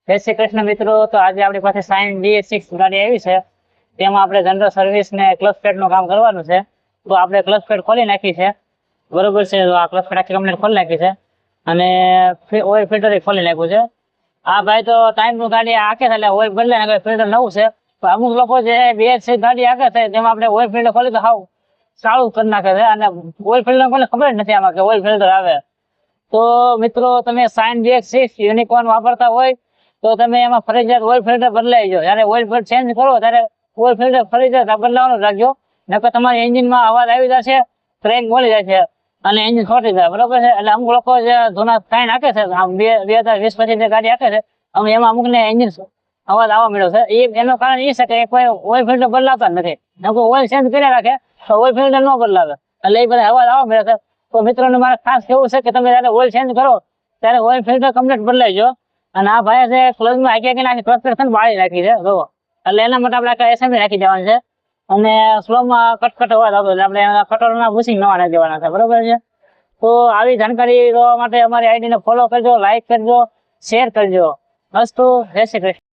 જય શ્રી કૃષ્ણ મિત્રો, તો આજે આપણી પાસે સાઇન BS6 ગાડી આવી છે. તેમાં આપણે જનરલ સર્વિસ ને ક્લચ પેડ નું કામ કરવાનું છે. તો આપણે ક્લચ પેડ ખોલી નાખી છે, બરોબર છે. તો આ ક્લચ પેડ આખી કમ્પ્લીટ ખોલી નાખી છે અને ઓઇલ ફિલ્ટર ખોલી નાખ્યું છે. આ ભાઈ તો ટાઈમ નું ગાડી આખે છે એટલે ઓઇલ બદલે નાખે, ફિલ્ટર નવું છે. પણ અમુક લોકો જે BS6 ગાડી આખે છે તેમાં આપણે ઓઇલ ફિલ્ટર ખોલી તો હાવ સારું કરી નાખે છે અને ઓઇલ ફિલ્ટર કોને ખબર જ નથી આમાં કે ઓઇલ ફિલ્ટર આવે. તો મિત્રો તમે સાઇન BS6 યુનિકોર્ન વાપરતા હોય તો તમે એમાં ફરજિયાત ઓઇલ ફિલ્ટર બદલાઈ જાઓ. જ્યારે ઓઇલ ફિલ્ટર ચેન્જ કરો ત્યારે ઓઇલ ફિલ્ટર ફરજિયાત બદલાવાનું રાખજો, નકર તમારી એન્જિનમાં અવાજ આવી જશે, ક્રેક બોલી જાય છે અને એન્જિન ખોટી જાય, બરોબર છે. એટલે અમુક લોકો જે જૂના સાઇન હાકે છે 2020 પછી જે ગાડી હાકે છે એમાં અમુક ને એન્જિન અવાજ આવવા મળ્યો છે. એનું કારણ એ છે કે કોઈ ઓઇલ ફિલ્ટર બદલાતા નથી, નકર ઓઇલ ચેન્જ કરી રાખે તો ઓઇલ ફિલ્ટર ન બદલાવે એટલે એ બધા અવાજ આવવા મળે છે. તો મિત્રોને મારે ખાસ કેવું છે કે તમે જયારે ઓઇલ ચેન્જ કરો ત્યારે ઓઇલ ફિલ્ટર કમ્પ્લીટ બદલાઈ જાઓ. અને આ ભાઈ છે ક્લોઝમાં હાકી નાખી ક્લચ પેડ બાળી નાખી છે જો, એટલે એના માટે આપણે આખા એસેમ્બલી નાખી દેવાનું છે અને સ્લોમાં કટકટ અવાજ આવતો એટલે આપણે એના કટોરના બુશિંગ નવા નાખી દેવાના છે, બરોબર છે. તો આવી જાણકારી લેવા માટે અમારી આઈડીને ફોલો કરજો, લાઈક કરજો, શેર કરજો. અસ્તુ, જય શ્રી કૃષ્ણ.